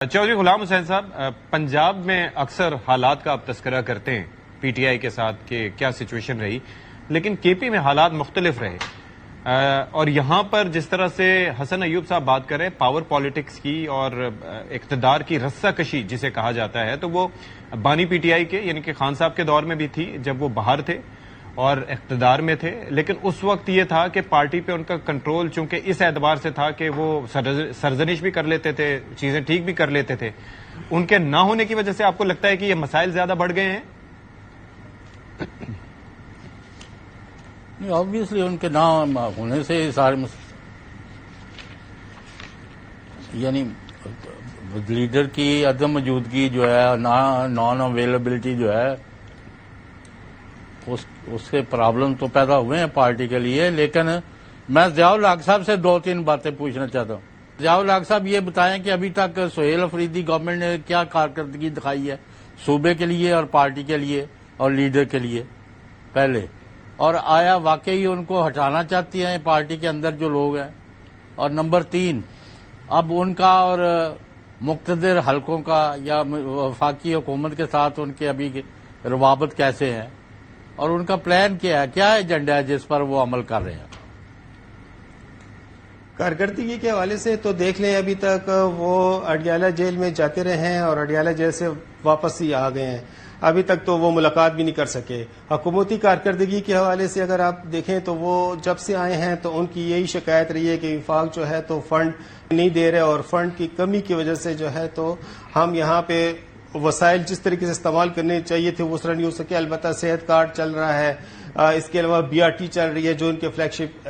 چودھری غلام حسین صاحب، پنجاب میں اکثر حالات کا آپ تذکرہ کرتے ہیں پی ٹی آئی کے ساتھ کہ کیا سچویشن رہی، لیکن کے پی میں حالات مختلف رہے، اور یہاں پر جس طرح سے حسن ایوب صاحب بات کر رہے ہیں پاور پالیٹکس کی اور اقتدار کی رسہ کشی جسے کہا جاتا ہے، تو وہ بانی پی ٹی آئی کے یعنی کہ خان صاحب کے دور میں بھی تھی جب وہ باہر تھے اور اقتدار میں تھے، لیکن اس وقت یہ تھا کہ پارٹی پہ ان کا کنٹرول چونکہ اس اعتبار سے تھا کہ وہ سرزنش بھی کر لیتے تھے، چیزیں ٹھیک بھی کر لیتے تھے، ان کے نہ ہونے کی وجہ سے آپ کو لگتا ہے کہ یہ مسائل زیادہ بڑھ گئے ہیں؟ آبویسلی ان کے نہ ہونے سے سارے یعنی لیڈر کی عدم موجودگی جو ہے، نان اویلیبلٹی جو ہے، اس سے پرابلم تو پیدا ہوئے ہیں پارٹی کے لیے. لیکن میں ضیاء الحق صاحب سے 2-3 باتیں پوچھنا چاہتا ہوں. ضیاء الحق صاحب یہ بتائیں کہ ابھی تک سہیل افریدی گورنمنٹ نے کیا کارکردگی دکھائی ہے صوبے کے لیے اور پارٹی کے لیے اور لیڈر کے لیے پہلے، اور آیا واقعی ان کو ہٹانا چاہتی ہیں پارٹی کے اندر جو لوگ ہیں؟ اور نمبر 3، اب ان کا اور مقتدر حلقوں کا یا وفاقی حکومت کے ساتھ ان کے ابھی روابط کیسے ہیں، اور ان کا پلان کیا ہے، کیا ایجنڈا ہے جس پر وہ عمل کر رہے ہیں؟ کارکردگی کے حوالے سے تو دیکھ لیں، ابھی تک وہ اڈیالہ جیل میں جاتے رہے ہیں اور اڈیالہ جیل سے واپس ہی آ گئے ہیں. ابھی تک تو وہ ملاقات بھی نہیں کر سکے. حکومتی کارکردگی کے حوالے سے اگر آپ دیکھیں تو وہ جب سے آئے ہیں تو ان کی یہی شکایت رہی ہے کہ وفاق جو ہے تو فنڈ نہیں دے رہے، اور فنڈ کی کمی کی وجہ سے جو ہے تو ہم یہاں پہ وسائل جس طریقے سے استعمال کرنے چاہیے تھے وہ اس طرح نہیں ہو سکے. البتہ صحت کارڈ چل رہا ہے، اس کے علاوہ بی آر ٹی چل رہی ہے جو ان کے فلیگ شپ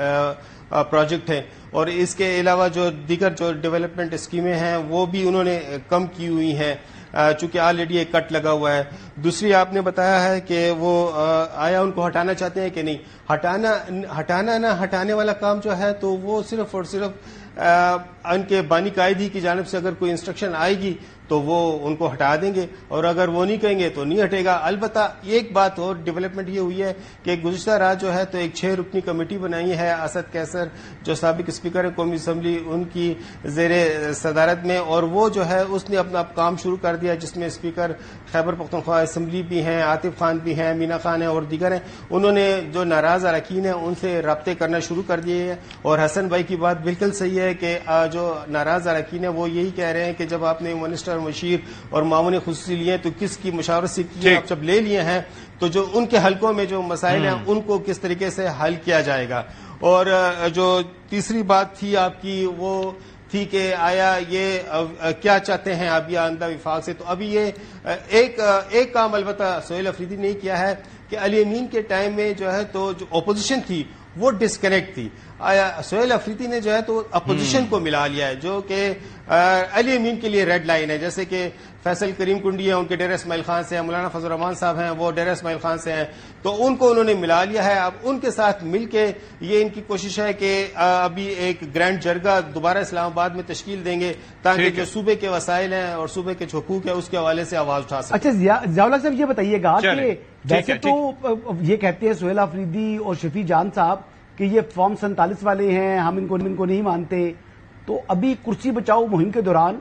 پروجیکٹ ہیں، اور اس کے علاوہ جو دیگر جو ڈیولپمنٹ اسکیمیں ہیں وہ بھی انہوں نے کم کی ہوئی ہیں چونکہ آلریڈی ایک کٹ لگا ہوا ہے. دوسری آپ نے بتایا ہے کہ وہ آیا ان کو ہٹانا چاہتے ہیں کہ نہیں. ہٹانا نہ ہٹانے والا کام جو ہے تو وہ صرف اور صرف ان کے بانی قائدی کی جانب سے اگر کوئی انسٹرکشن آئے گی تو وہ ان کو ہٹا دیں گے، اور اگر وہ نہیں کہیں گے تو نہیں ہٹے گا. البتہ ایک بات اور ڈیولپمنٹ یہ ہوئی ہے کہ گزشتہ رات جو ہے تو ایک 6 رکنی کمیٹی بنائی ہے اسد کیسر جو سابق اسپیکر ہے قومی اسمبلی، ان کی زیر صدارت میں، اور وہ جو ہے اس نے اپنا کام شروع کر دیا جس میں اسپیکر خیبر پختونخوا اسمبلی بھی ہیں، عاطف خان بھی ہیں، مینا خان ہیں اور دیگر ہیں. انہوں نے جو ناراض اراکین ہیں ان سے رابطے کرنا شروع کر دیے ہیں. اور حسن بھائی کی بات بالکل صحیح ہے کہ جو ناراض اراکین ہیں وہ یہی کہہ رہے ہیں کہ جب آپ نے منسٹر مشیر اور معاون خصوصی لیے تو کس کی مشاورت سے کیے، آپ جب لے لیے ہیں تو جو ان کے حلقوں میں جو مسائل ہیں ان کو کس طریقے سے حل کیا جائے گا. اور جو تیسری بات تھی آپ کی وہ تھی کہ آیا یہ کیا چاہتے ہیں اب یہ آئندہ وفاق سے. تو ابھی یہ ایک کام البتہ سہیل افریدی نے کیا ہے کہ علی امین کے ٹائم میں جو ہے تو جو اپوزیشن تھی وہ ڈسکنیکٹ تھی. سہیل افریدی نے جو ہے تو اپوزیشن کو ملا لیا ہے جو کہ علی امین کے لیے ریڈ لائن ہے. جیسے کہ فیصل کریم کنڈی ہیں، ان کے ڈیرہ اسماعیل خان سے ہیں، مولانا فضل الرحمان صاحب ہیں وہ ڈیرہ اسماعیل خان سے ہیں، تو ان کو انہوں نے ملا لیا ہے. اب ان کے ساتھ مل کے یہ ان کی کوشش ہے کہ ابھی ایک گرینڈ جرگہ دوبارہ اسلام آباد میں تشکیل دیں گے تاکہ جو صوبے کے وسائل ہیں اور صوبے کے حقوق ہیں اس کے حوالے سے آواز اٹھا سکیں. اچھا ضیاء الحق صاحب یہ بتائیے گا کہ ویسے تو یہ کہتے ہیں سہیل افریدی اور شفیع جان صاحب کہ یہ فارم 47 والے ہیں، ہم ان کو نہیں مانتے. تو ابھی کرسی بچاؤ مہم کے دوران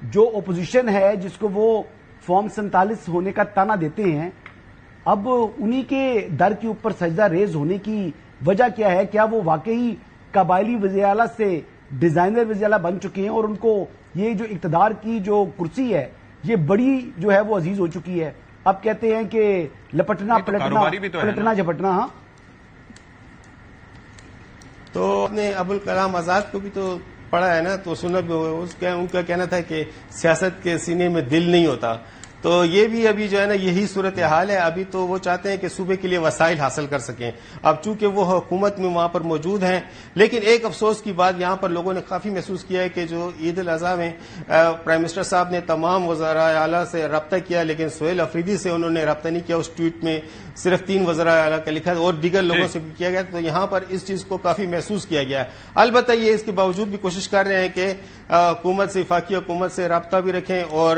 جو اپوزیشن ہے جس کو وہ فارم 47 ہونے کا تانا دیتے ہیں، اب انہی کے در کے اوپر سجدہ ریز ہونے کی وجہ کیا ہے؟ کیا وہ واقعی قبائلی وزیر اعلیٰ سے ڈیزائنر وزیر اعلیٰ بن چکے ہیں اور ان کو یہ جو اقتدار کی جو کرسی ہے یہ بڑی جو ہے وہ عزیز ہو چکی ہے؟ اب کہتے ہیں کہ لپٹنا پلٹنا جھپٹنا. ہاں تو آپ نے ابوالکلام آزاد کو بھی تو پڑھا ہے نا، تو سنا بھی ہوگا. ان کا کہنا تھا کہ سیاست کے سینے میں دل نہیں ہوتا. تو یہ بھی ابھی جو ہے نا یہی صورتحال ہے. ابھی تو وہ چاہتے ہیں کہ صوبے کے لیے وسائل حاصل کر سکیں. اب چونکہ وہ حکومت میں وہاں پر موجود ہیں، لیکن ایک افسوس کی بات یہاں پر لوگوں نے کافی محسوس کیا ہے کہ جو عید الاضحیٰ میں پرائم منسٹر صاحب نے تمام وزراء اعلیٰ سے رابطہ کیا لیکن سہیل افریدی سے انہوں نے رابطہ نہیں کیا. اس ٹویٹ میں صرف 3 وزراء اعلیٰ کا لکھا اور دیگر لوگوں سے بھی کیا گیا. تو یہاں پر اس چیز کو کافی محسوس کیا گیا. البتہ یہ اس کے باوجود بھی کوشش کر رہے ہیں کہ حکومت سے، وفاقی حکومت سے رابطہ بھی رکھیں اور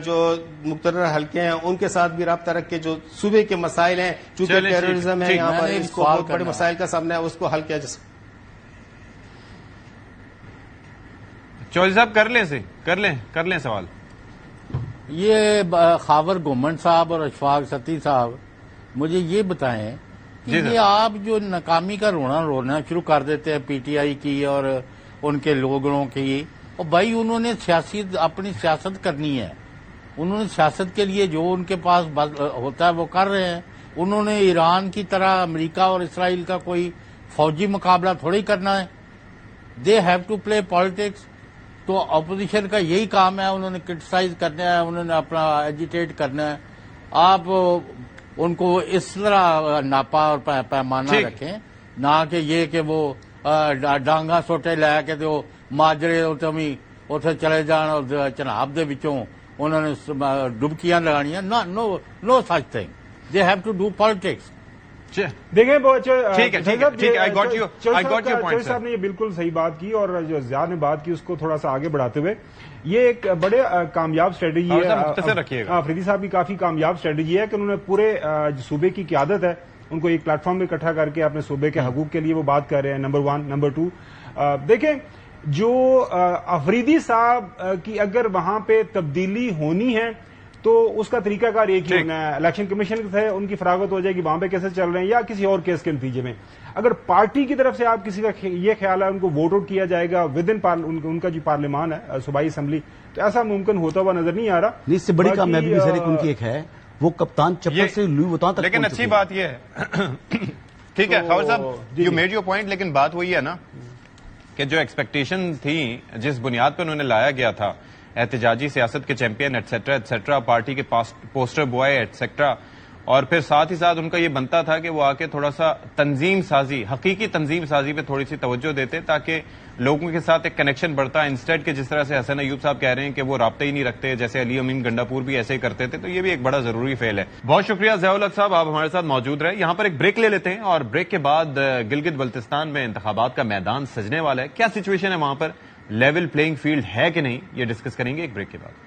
جو مقتدر حلقے ہیں ان کے ساتھ بھی رابطہ رکھ کے جو صوبے کے مسائل ہیں، چونکہ ٹیررزم ہے یہاں پر، اس کو بہت بڑے مسائل کا سامنا ہے، اس کو حل کیا جا سکتا ہے. چودھری صاحب کر لیں سوال. یہ خاور گومنڈ صاحب اور اشفاق ستی صاحب مجھے یہ بتائیں کہ یہ آپ جو ناکامی کا رونا شروع کر دیتے ہیں پی ٹی آئی کی اور ان کے لوگوں کی، اور بھائی انہوں نے اپنی سیاست کرنی ہے. انہوں نے سیاست کے لیے جو ان کے پاس ہوتا ہے وہ کر رہے ہیں. انہوں نے ایران کی طرح امریکہ اور اسرائیل کا کوئی فوجی مقابلہ تھوڑی کرنا ہے. They have to play politics. تو اپوزیشن کا یہی کام ہے، انہوں نے کرٹیسائز کرنا ہے، انہوں نے اپنا ایجیٹیٹ کرنا ہے. آپ ان کو اس طرح ناپا اور پیمانہ رکھیں، نہ کہ یہ کہ وہ ڈانگا سوٹے لے کے تو ماجرے اتنے چلے جان اور چناب دے وچوں انہوں نے ڈبکیاں لگانیاں. No such thing. They have to do politics. دیکھیں چودھری صاحب نے یہ بالکل صحیح بات کی، اور جو زیاد نے بات کی اس کو تھوڑا سا آگے بڑھاتے ہوئے یہ ایک بڑے کامیاب اسٹریٹجی ہے. فریدی صاحب کی کافی کامیاب اسٹریٹجی ہے کہ انہوں نے پورے صوبے کی قیادت ہے ان کو ایک پلیٹ فارم میں اکٹھا کر کے اپنے صوبے کے حقوق کے لیے وہ بات کر رہے ہیں. نمبر 1. نمبر 2، دیکھیں جو افریدی صاحب کی اگر وہاں پہ تبدیلی ہونی ہے تو اس کا طریقہ کار ایک ہی ہونا ہے. الیکشن کمیشن سے ان کی فراغت ہو جائے گی وہاں پہ کیسے چل رہے ہیں، یا کسی اور کیس کے نتیجے میں. اگر پارٹی کی طرف سے آپ کسی کا یہ خیال ہے ان کو ووٹ آؤٹ کیا جائے گا ود ان کا جو پارلیمان ہے صوبائی اسمبلی، تو ایسا ممکن ہوتا ہوا نظر نہیں آ رہا. اس سے بڑی کامیابی بھی سر ان کی ایک ہے، وہ کپتان چپل سے لوئی وطن تک. لیکن اچھی بات یہ ہے ٹھیک ہے خاور صاحب، یو میڈ یور پوائنٹ، لیکن بات وہی ہے نا کہ جو ایکسپیکٹیشن تھی جس بنیاد پہ انہوں نے لایا گیا تھا، احتجاجی سیاست کے چیمپئن ایٹسٹرا ایٹسٹرا، پارٹی کے پوسٹر بوائے ایٹسٹرا، اور پھر ساتھ ہی ساتھ ان کا یہ بنتا تھا کہ وہ آ کے تھوڑا سا تنظیم سازی، حقیقی تنظیم سازی پہ تھوڑی سی توجہ دیتے تاکہ لوگوں کے ساتھ ایک کنیکشن بڑھتا. انسٹیڈ کہ جس طرح سے حسن ایوب صاحب کہہ رہے ہیں کہ وہ رابطہ ہی نہیں رکھتے، جیسے علی امین گنڈاپور بھی ایسے ہی کرتے تھے، تو یہ بھی ایک بڑا ضروری فعل ہے. بہت شکریہ ضیاء الحق صاحب، آپ ہمارے ساتھ موجود رہے. یہاں پر ایک بریک لے لیتے ہیں اور بریک کے بعد گلگت بلتستان میں انتخابات کا میدان سجنے والا ہے. کیا سچویشن ہے وہاں پر، لیول پلینگ فیلڈ ہے کہ نہیں، یہ ڈسکس کریں گے ایک بریک کے بعد.